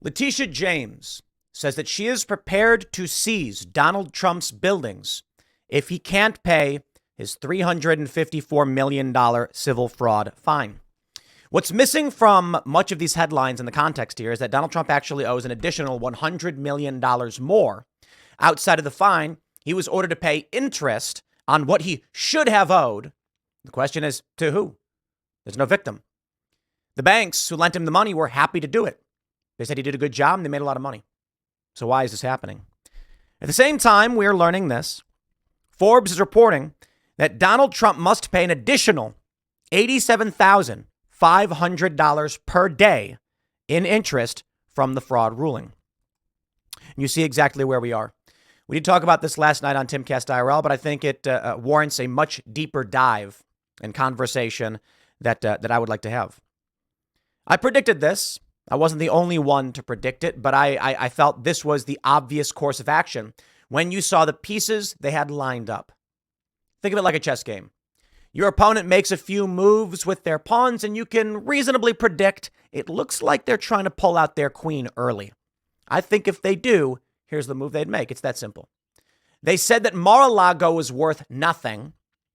Letitia James says that she is prepared to seize Donald Trump's buildings if he can't pay his $354 million civil fraud fine. What's missing from much of these headlines in the context here is that Donald Trump actually owes an additional $100 million more. Outside of the fine, he was ordered to pay interest on what he should have owed. The question is, to who? There's no victim. The banks who lent him the money were happy to do it. They said he did a good job and they made a lot of money. So why is this happening? At the same time, we're learning this. Forbes is reporting that Donald Trump must pay an additional $87,500 per day in interest from the fraud ruling. You see exactly where we are. We did talk about this last night on Timcast IRL, but I think it warrants a much deeper dive and conversation that I would like to have. I predicted this. I wasn't the only one to predict it, but I felt this was the obvious course of action when you saw the pieces they had lined up. Think of it like a chess game. Your opponent makes a few moves with their pawns, and you can reasonably predict it looks like they're trying to pull out their queen early. I think if they do, here's the move they'd make. It's that simple. They said that Mar-a-Lago was worth nothing.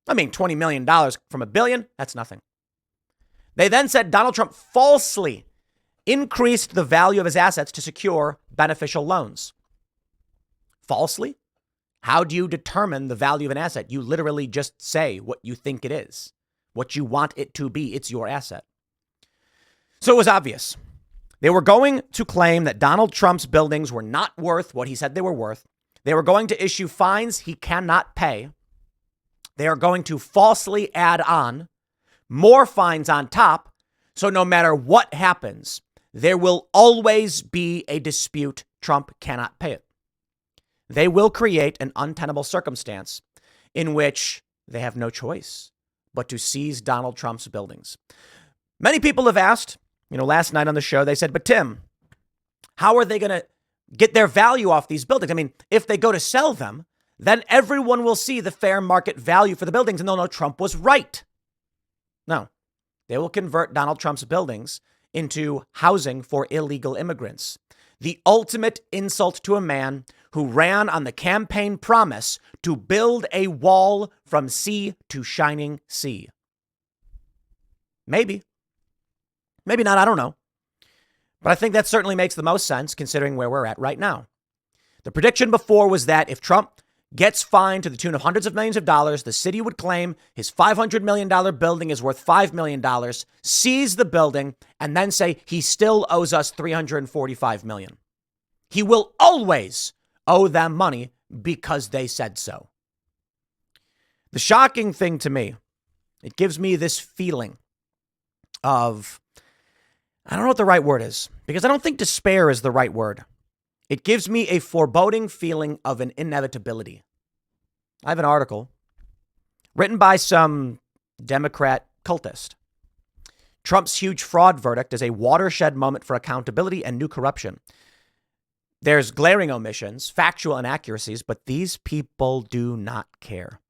I mean, $20 million from $1 billion, that's nothing. They then said Donald Trump falsely increased the value of his assets to secure beneficial loans. Falsely? How do you determine the value of an asset? You literally just say what you think it is, what you want it to be. It's your asset. So it was obvious. They were going to claim that Donald Trump's buildings were not worth what he said they were worth. They were going to issue fines he cannot pay. They are going to falsely add on more fines on top. So no matter what happens, there will always be a dispute. Trump cannot pay it. They will create an untenable circumstance in which they have no choice but to seize Donald Trump's buildings. Many people have asked, last night on the show, they said, but Tim, how are they going to get their value off these buildings? I mean, if they go to sell them, then everyone will see the fair market value for the buildings and they'll know Trump was right. No, they will convert Donald Trump's buildings into housing for illegal immigrants. The ultimate insult to a man who ran on the campaign promise to build a wall from sea to shining sea. Maybe. Maybe not, I don't know. But I think that certainly makes the most sense considering where we're at right now. The prediction before was that if Trump gets fined to the tune of hundreds of millions of dollars, the city would claim his $500 million building is worth $5 million, seize the building, and then say he still owes us $345 million. He will always owe them money because they said so. The shocking thing to me, it gives me this feeling of, I don't know what the right word is, because I don't think despair is the right word. It gives me a foreboding feeling of an inevitability. I have an article written by some Democrat cultist. Trump's huge fraud verdict is a watershed moment for accountability and new corruption. There's glaring omissions, factual inaccuracies, but these people do not care.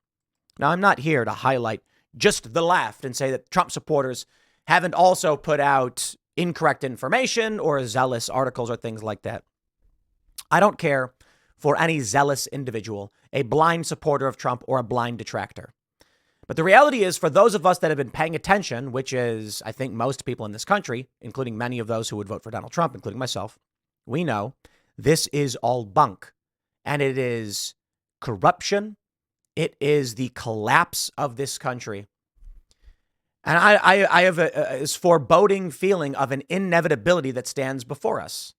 Now, I'm not here to highlight just the left and say that Trump supporters haven't also put out incorrect information or zealous articles or things like that. I don't care for any zealous individual, a blind supporter of Trump or a blind detractor. But the reality is, for those of us that have been paying attention, which is, I think, most people in this country, including many of those who would vote for Donald Trump, including myself, we know this is all bunk. And it is corruption. It is the collapse of this country. And I have this foreboding feeling of an inevitability that stands before us.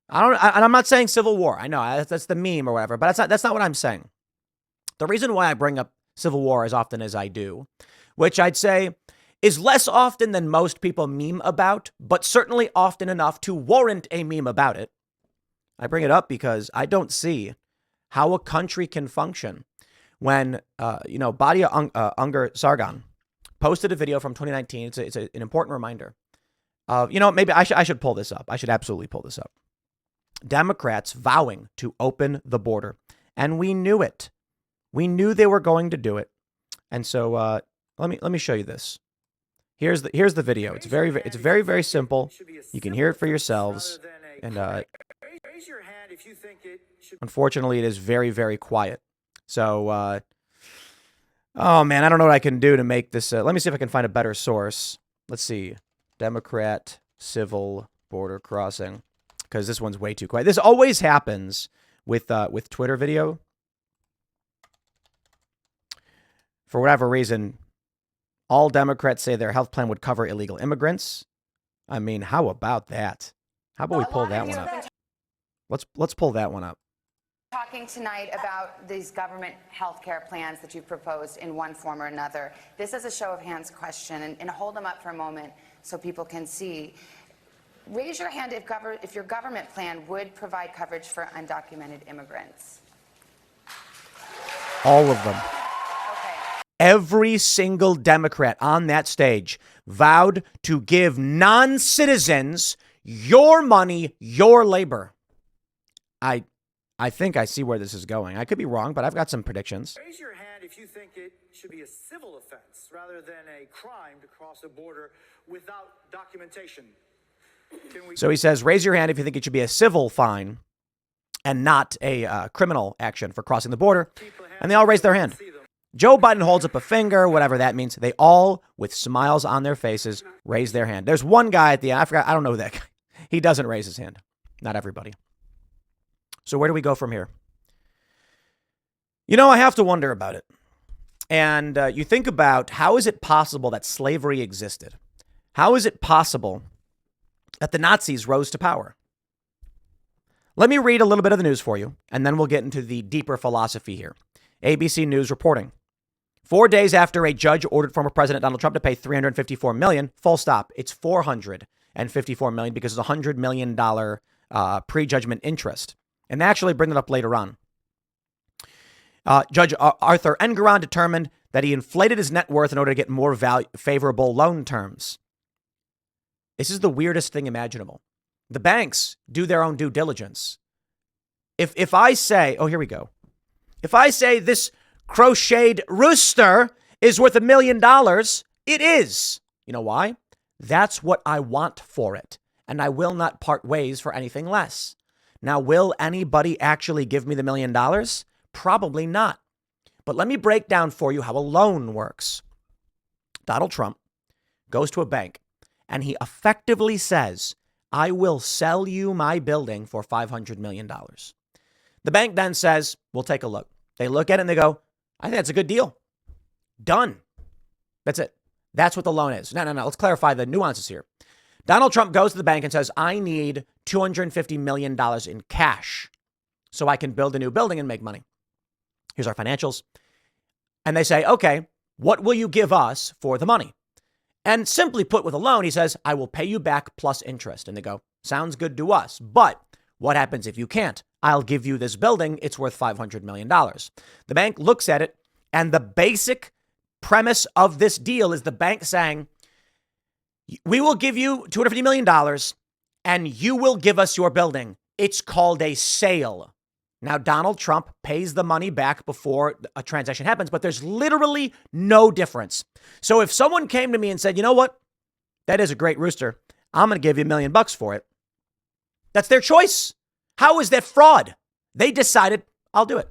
And I'm not saying civil war. I know that's the meme or whatever, but that's not what I'm saying. The reason why I bring up civil war as often as I do, which I'd say is less often than most people meme about, but certainly often enough to warrant a meme about it. I bring it up because I don't see how a country can function when, Badia Unger Sargon posted a video from 2019. It's an important reminder of, maybe I should pull this up. I should absolutely pull this up. Democrats vowing to open the border. And we knew it. We knew they were going to do it. And so let me show you this. Here's the video. It's very, very simple. You can hear it for yourselves. And raise your hand if you think it should. Unfortunately, it is very, very quiet. So, oh man, I don't know what I can do to make this. Let me see if I can find a better source. Let's see, Democrat civil border crossing, because this one's way too quiet. This always happens with Twitter video. For whatever reason, all Democrats say their health plan would cover illegal immigrants. I mean, how about that? How about we pull that one up? Let's pull that one up. Talking tonight about these government health care plans that you've proposed in one form or another. This is a show of hands question, and hold them up for a moment so people can see. Raise your hand if your government plan would provide coverage for undocumented immigrants. All of them. Every single Democrat on that stage vowed to give non-citizens your money, your labor. I think I see where this is going. I could be wrong, but I've got some predictions. Raise your hand if you think it should be a civil offense rather than a crime to cross a border without documentation. So he says, raise your hand if you think it should be a civil fine and not a criminal action for crossing the border. And they all raise their hand. Joe Biden holds up a finger, whatever that means. They all, with smiles on their faces, raise their hand. There's one guy at the end. I don't know that guy. He doesn't raise his hand. Not everybody. So where do we go from here? You know, I have to wonder about it. And you think about, how is it possible that slavery existed? How is it possible that the Nazis rose to power? Let me read a little bit of the news for you, and then we'll get into the deeper philosophy here. ABC News reporting. 4 days after a judge ordered former President Donald Trump to pay $354 million, full stop. It's $454 million because it's $100 million prejudgment interest. And they actually bring it up later on. Judge Arthur Engoron determined that he inflated his net worth in order to get more favorable loan terms. This is the weirdest thing imaginable. The banks do their own due diligence. If I say, oh, here we go. If I say this crocheted rooster is worth $1 million, it is. You know why? That's what I want for it. And I will not part ways for anything less. Now, will anybody actually give me the $1 million? Probably not. But let me break down for you how a loan works. Donald Trump goes to a bank and he effectively says, I will sell you my building for $500 million. The bank then says, we'll take a look. They look at it and they go, I think that's a good deal. Done. That's it. That's what the loan is. No. Let's clarify the nuances here. Donald Trump goes to the bank and says, I need $250 million in cash so I can build a new building and make money. Here's our financials. And they say, okay, what will you give us for the money? And simply put, with a loan, he says, I will pay you back plus interest. And they go, sounds good to us. But what happens if you can't? I'll give you this building. It's worth $500 million. The bank looks at it, and the basic premise of this deal is the bank saying, we will give you $250 million and you will give us your building. It's called a sale. Now, Donald Trump pays the money back before a transaction happens, but there's literally no difference. So if someone came to me and said, you know what? That is a great rooster. I'm going to give you $1 million for it. That's their choice. How is that fraud? They decided, I'll do it.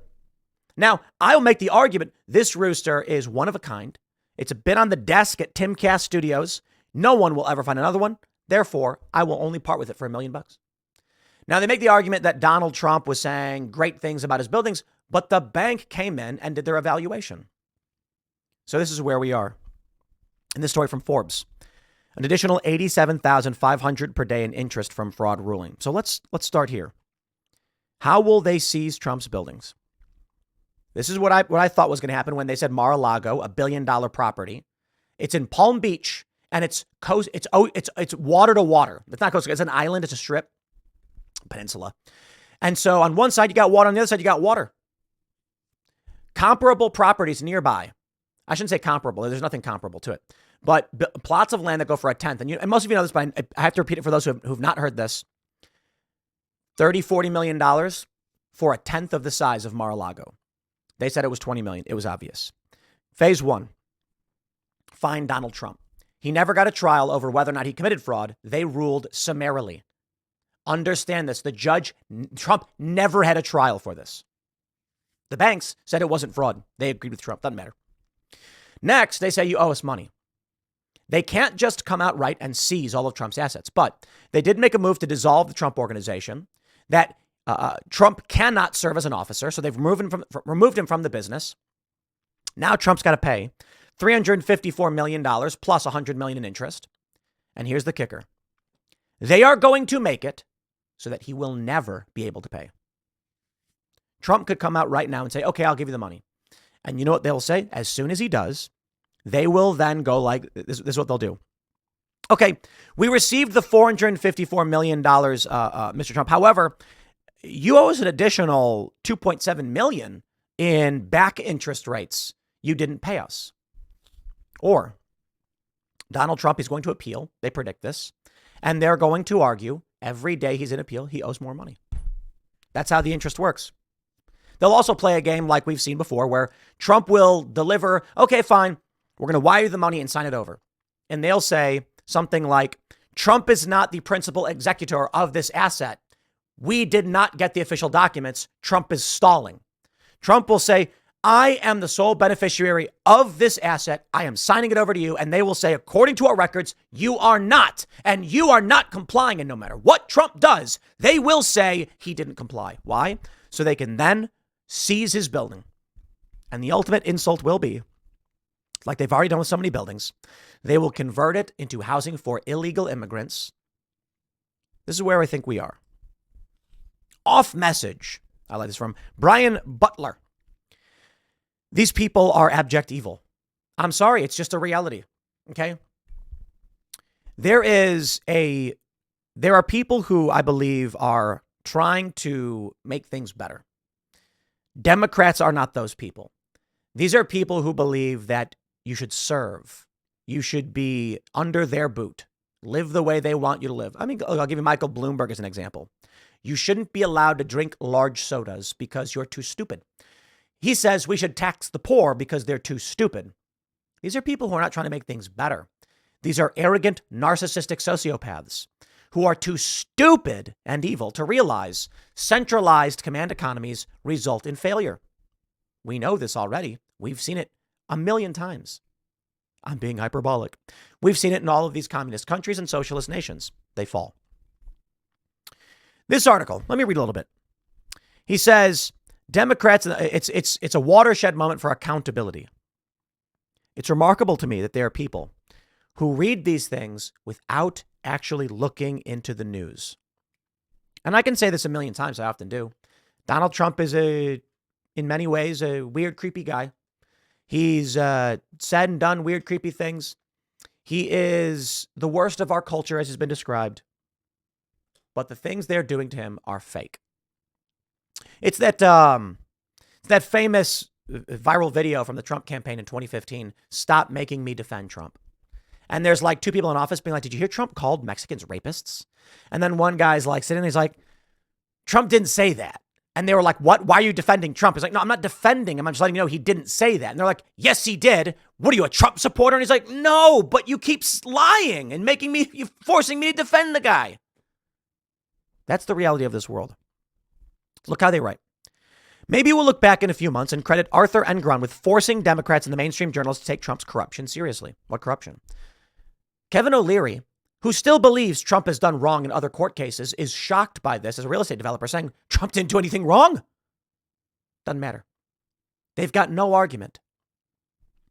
Now, I'll make the argument this rooster is one of a kind. It's been on the desk at Timcast Studios. No one will ever find another one. Therefore, I will only part with it for $1 million. Now, they make the argument that Donald Trump was saying great things about his buildings, but the bank came in and did their evaluation. So this is where we are. In this story from Forbes, an additional $87,500 per day in interest from fraud ruling. So let's start here. How will they seize Trump's buildings? This is what I thought was going to happen when they said Mar-a-Lago, $1 billion property. It's in Palm Beach, and it's water to water. It's not coast. It's an island. It's a strip, peninsula. And so on one side you got water, on the other side you got water. Comparable properties nearby. I shouldn't say comparable. There's nothing comparable to it. But plots of land that go for a tenth. And most of you know this, but I have to repeat it for those who've not heard this. $30-40 million for a tenth of the size of Mar-a-Lago. They said it was 20 million. It was obvious. Phase one, find Donald Trump. He never got a trial over whether or not he committed fraud. They ruled summarily. Understand this. Trump never had a trial for this. The banks said it wasn't fraud. They agreed with Trump. Doesn't matter. Next, they say you owe us money. They can't just come out right and seize all of Trump's assets, but they did make a move to dissolve the Trump organization, that Trump cannot serve as an officer, so they've removed him from the business. Now Trump's got to pay $354 million plus $100 million in interest. And here's the kicker. They are going to make it so that he will never be able to pay. Trump could come out right now and say, okay, I'll give you the money. And you know what they'll say? As soon as he does, they will then go like, this is what they'll do. Okay, we received the $454 million, Mr. Trump. However, you owe us an additional $2.7 million in back interest rates. You didn't pay us. Or Donald Trump is going to appeal. They predict this. And they're going to argue every day he's in appeal, he owes more money. That's how the interest works. They'll also play a game like we've seen before where Trump will deliver, okay, fine, we're going to wire you the money and sign it over. And they'll say something like, Trump is not the principal executor of this asset. We did not get the official documents. Trump is stalling. Trump will say, I am the sole beneficiary of this asset. I am signing it over to you. And they will say, according to our records, you are not. And you are not complying. And no matter what Trump does, they will say he didn't comply. Why? So they can then seize his building. And the ultimate insult will be, like they've already done with so many buildings, they will convert it into housing for illegal immigrants. This is where I think we are. Off message. I like this from Brian Butler. These people are abject evil. I'm sorry. It's just a reality. Okay. There are people who I believe are trying to make things better. Democrats are not those people. These are people who believe that you should serve. You should be under their boot. Live the way they want you to live. I mean, I'll give you Michael Bloomberg as an example. You shouldn't be allowed to drink large sodas because you're too stupid. He says we should tax the poor because they're too stupid. These are people who are not trying to make things better. These are arrogant, narcissistic sociopaths who are too stupid and evil to realize centralized command economies result in failure. We know this already. We've seen it a million times. I'm being hyperbolic. We've seen it in all of these communist countries and socialist nations. They fall. This article, let me read a little bit. He says, Democrats, it's a watershed moment for accountability. It's remarkable to me that there are people who read these things without actually looking into the news. And I can say this a million times. I often do. Donald Trump is in many ways, a weird, creepy guy. He's said and done weird, creepy things. He is the worst of our culture, as has been described. But the things they're doing to him are fake. It's that famous viral video from the Trump campaign in 2015, Stop Making Me Defend Trump. And there's like two people in office being like, did you hear Trump called Mexicans rapists? And then one guy's like sitting there, he's like, Trump didn't say that. And they were like, what? Why are you defending Trump? He's like, no, I'm not defending him. I'm just letting you know he didn't say that. And they're like, yes, he did. What are you, a Trump supporter? And he's like, no, but you keep lying and you're forcing me to defend the guy. That's the reality of this world. Look how they write. Maybe we'll look back in a few months and credit Arthur Engoron with forcing Democrats and the mainstream journals to take Trump's corruption seriously. What corruption? Kevin O'Leary, who still believes Trump has done wrong in other court cases, is shocked by this as a real estate developer, saying Trump didn't do anything wrong. Doesn't matter. They've got no argument.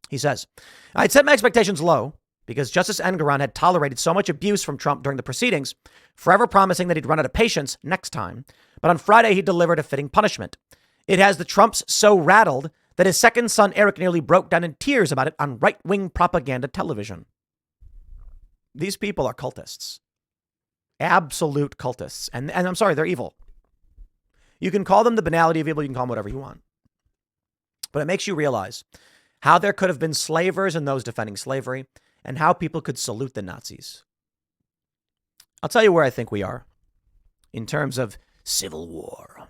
He says, I'd set my expectations low because Justice Engoron had tolerated so much abuse from Trump during the proceedings, forever promising that he'd run out of patience next time. But on Friday, he delivered a fitting punishment. It has the Trumps so rattled that his second son, Eric, nearly broke down in tears about it on right-wing propaganda television. These people are cultists. Absolute cultists. And I'm sorry, they're evil. You can call them the banality of evil. You can call them whatever you want. But it makes you realize how there could have been slavers and those defending slavery and how people could salute the Nazis. I'll tell you where I think we are in terms of civil war.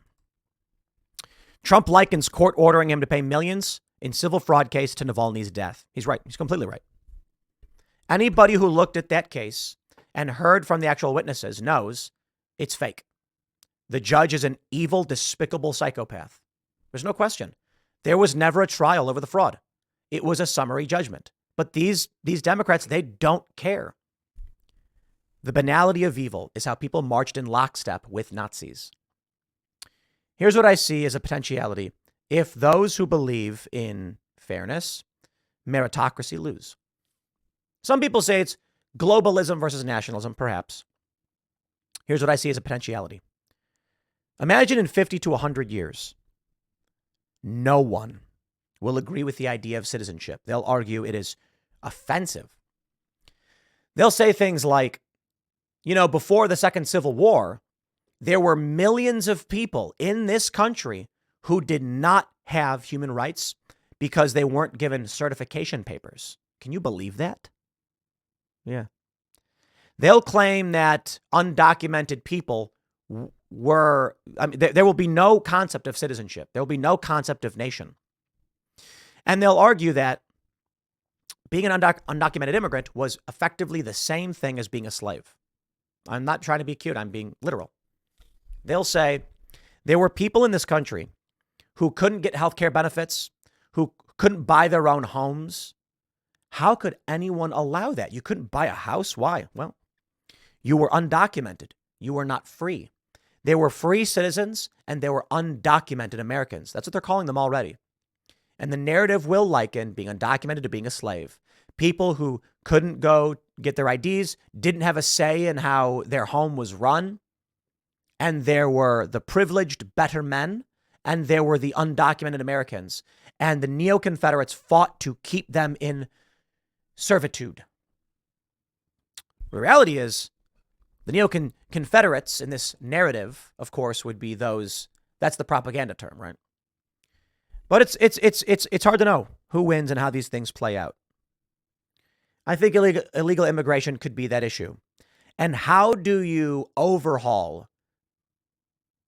Trump likens court ordering him to pay millions in civil fraud case to Navalny's death. He's right. He's completely right. Anybody who looked at that case and heard from the actual witnesses knows It's fake. The judge is an evil, despicable psychopath. There's no question. There was never a trial over the fraud. It was a summary judgment. But these Democrats, they don't care. The banality of evil is how people marched in lockstep with Nazis. Here's what I see as a potentiality if those who believe in fairness, meritocracy lose. Some people say it's globalism versus nationalism, perhaps. Here's what I see as a potentiality. Imagine in 50 to 100 years, no one will agree with the idea of citizenship. They'll argue it is offensive. They'll say things like, before the Second Civil War, there were millions of people in this country who did not have human rights because they weren't given certification papers. Can you believe that? Yeah. They'll claim that undocumented people there will be no concept of citizenship. There will be no concept of nation. And they'll argue that being an undocumented immigrant was effectively the same thing as being a slave. I'm not trying to be cute. I'm being literal. They'll say there were people in this country who couldn't get health care benefits, who couldn't buy their own homes. How could anyone allow that? You couldn't buy a house. Why? Well, you were undocumented. You were not free. There were free citizens and there were undocumented Americans. That's what they're calling them already. And the narrative will liken being undocumented to being a slave. People who couldn't go get their IDs, didn't have a say in how their home was run. And there were the privileged better men, and there were the undocumented Americans. And the neo-Confederates fought to keep them in servitude. The reality is, the neo-Confederates in this narrative, of course, would be those. That's the propaganda term, right? But it's hard to know who wins and how these things play out. I think illegal immigration could be that issue. And how do you overhaul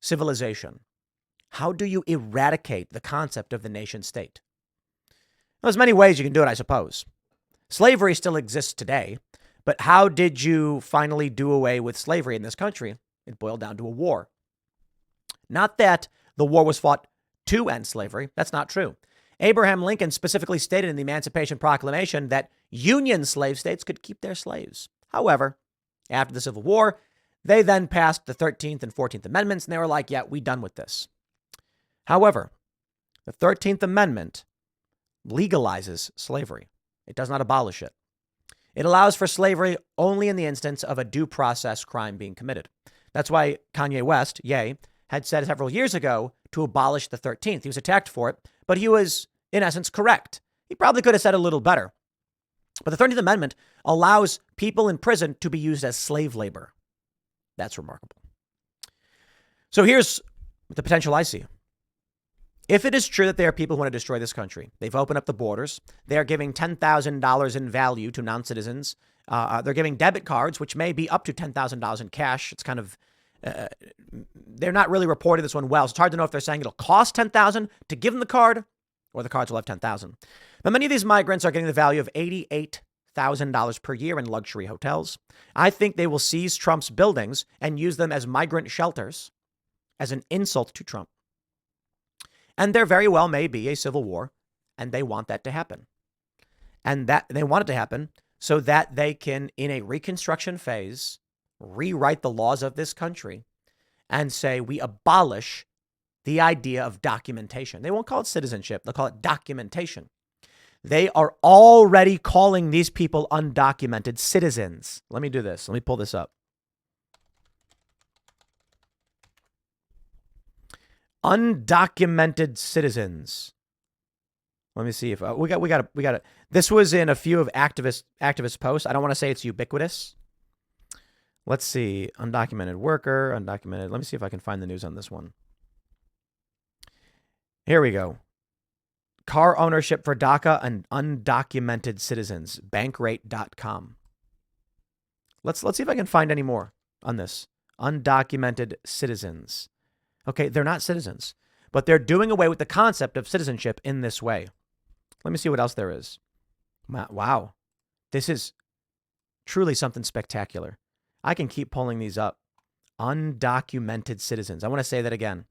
civilization? How do you eradicate the concept of the nation state? Well, there's many ways you can do it, I suppose. Slavery still exists today. But how did you finally do away with slavery in this country? It boiled down to a war. Not that the war was fought to end slavery. That's not true. Abraham Lincoln specifically stated in the Emancipation Proclamation that Union slave states could keep their slaves. However, after the Civil War, they then passed the 13th and 14th Amendments, and they were like, yeah, we done with this. However, the 13th Amendment legalizes slavery. It does not abolish it. It allows for slavery only in the instance of a due process crime being committed. That's why Kanye West, Ye, had said several years ago to abolish the 13th. He was attacked for it, but he was, in essence, correct. He probably could have said a little better. But the 13th Amendment allows people in prison to be used as slave labor. That's remarkable. So here's the potential I see. If it is true that there are people who want to destroy this country, they've opened up the borders. They are giving $10,000 in value to non-citizens. They're giving debit cards, which may be up to $10,000 in cash. It's kind of, they're not really reporting this one well. So it's hard to know if they're saying it'll cost $10,000 to give them the card or the cards will have $10,000. But many of these migrants are getting the value of $88,000 per year in luxury hotels. I think they will seize Trump's buildings and use them as migrant shelters as an insult to Trump. And there very well may be a civil war, and they want that to happen. And that they want it to happen so that they can, in a reconstruction phase, rewrite the laws of this country and say we abolish the idea of documentation. They won't call it citizenship. They'll call it documentation. They are already calling these people undocumented citizens. Let me do this. Let me pull this up. Undocumented citizens. Let me see if we got it. This was in a few of activist posts. I don't want to say it's ubiquitous. Let's see. Undocumented worker, undocumented. Let me see if I can find the news on this one. Here we go. Car ownership for DACA and undocumented citizens. Bankrate.com. Let's see if I can find any more on this. Undocumented citizens. Okay, they're not citizens, but they're doing away with the concept of citizenship in this way. Let me see what else there is. Wow. This is truly something spectacular. I can keep pulling these up. Undocumented citizens. I want to say that again.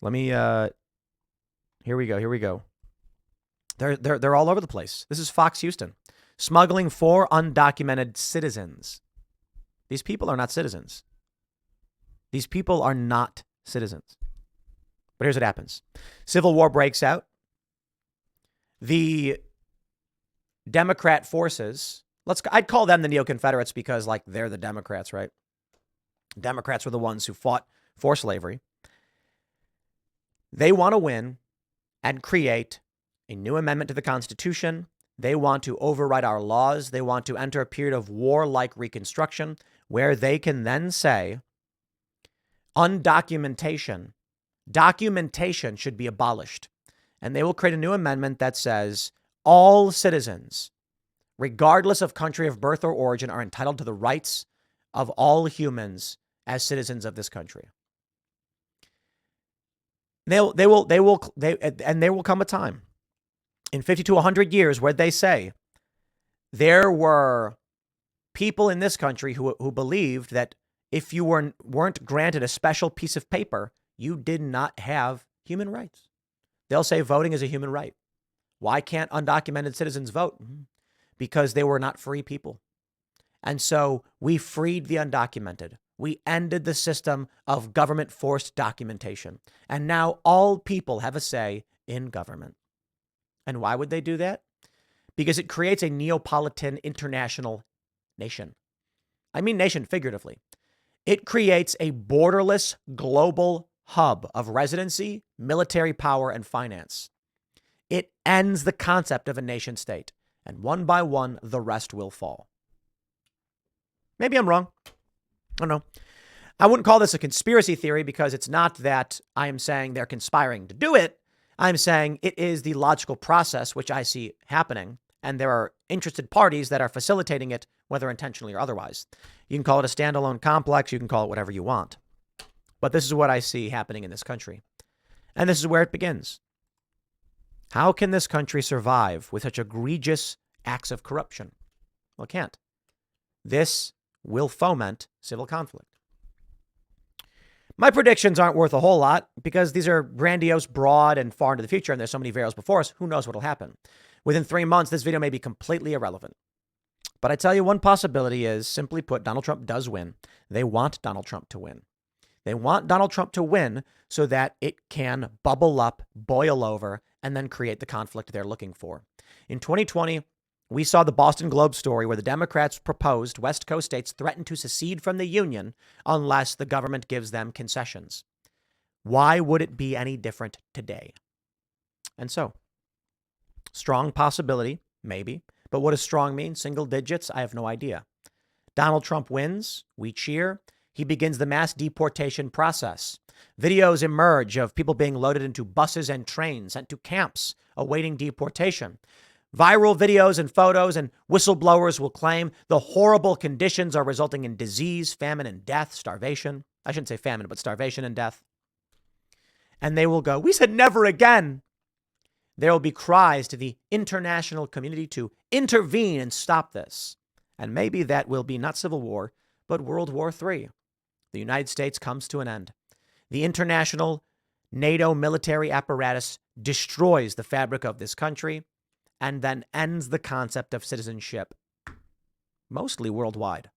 Let me, here we go. They're all over the place. This is Fox Houston. Smuggling for undocumented citizens. These people are not citizens. These people are not citizens. But here's what happens. Civil war breaks out. The Democrat forces, I'd call them the neo-Confederates because, like, they're the Democrats, right? Democrats were the ones who fought for slavery. They want to win and create a new amendment to the Constitution. They want to override our laws. They want to enter a period of warlike reconstruction where they can then say documentation should be abolished. And they will create a new amendment that says all citizens, regardless of country of birth or origin, are entitled to the rights of all humans as citizens of this country. There will come a time in 50 to 100 years where they say there were people in this country who believed that if you weren't granted a special piece of paper, you did not have human rights. They'll say voting is a human right. Why can't undocumented citizens vote? Because they were not free people. And so we freed the undocumented. We ended the system of government forced documentation. And now all people have a say in government. And why would they do that? Because it creates a Neapolitan international nation. I mean nation figuratively. It creates a borderless global hub of residency, military power, and finance. It ends the concept of a nation state. And one by one, the rest will fall. Maybe I'm wrong. I don't know. I wouldn't call this a conspiracy theory because it's not that I am saying they're conspiring to do it. I'm saying it is the logical process which I see happening. And there are interested parties that are facilitating it, whether intentionally or otherwise. You can call it a standalone complex. You can call it whatever you want. But this is what I see happening in this country. And this is where it begins. How can this country survive with such egregious acts of corruption? Well, it can't. This will foment civil conflict. My predictions aren't worth a whole lot because these are grandiose, broad, and far into the future, and there's so many variables before us. Who knows what will happen? Within 3 months, this video may be completely irrelevant. But I tell you, one possibility is, simply put, Donald Trump does win. They want Donald Trump to win. They want Donald Trump to win so that it can bubble up, boil over, and then create the conflict they're looking for. In 2020, we saw the Boston Globe story where the Democrats proposed West Coast states threaten to secede from the Union unless the government gives them concessions. Why would it be any different today? And so, strong possibility, maybe. But what does strong mean? Single digits? I have no idea. Donald Trump wins. We cheer. He begins the mass deportation process. Videos emerge of people being loaded into buses and trains, sent to camps, awaiting deportation. Viral videos and photos, and whistleblowers will claim the horrible conditions are resulting in disease, famine, and death, starvation. I shouldn't say famine, but starvation and death. And they will go, "We said never again." There will be cries to the international community to intervene and stop this. And maybe that will be not civil war, but World War III. The United States comes to an end. The international NATO military apparatus destroys the fabric of this country and then ends the concept of citizenship, mostly worldwide.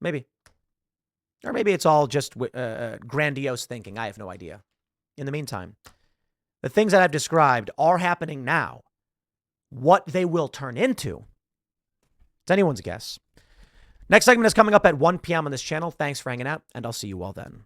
Maybe. Or maybe it's all just grandiose thinking. I have no idea. In the meantime, the things that I've described are happening now. What they will turn into, it's anyone's guess. Next segment is coming up at 1 p.m. on this channel. Thanks for hanging out, and I'll see you all then.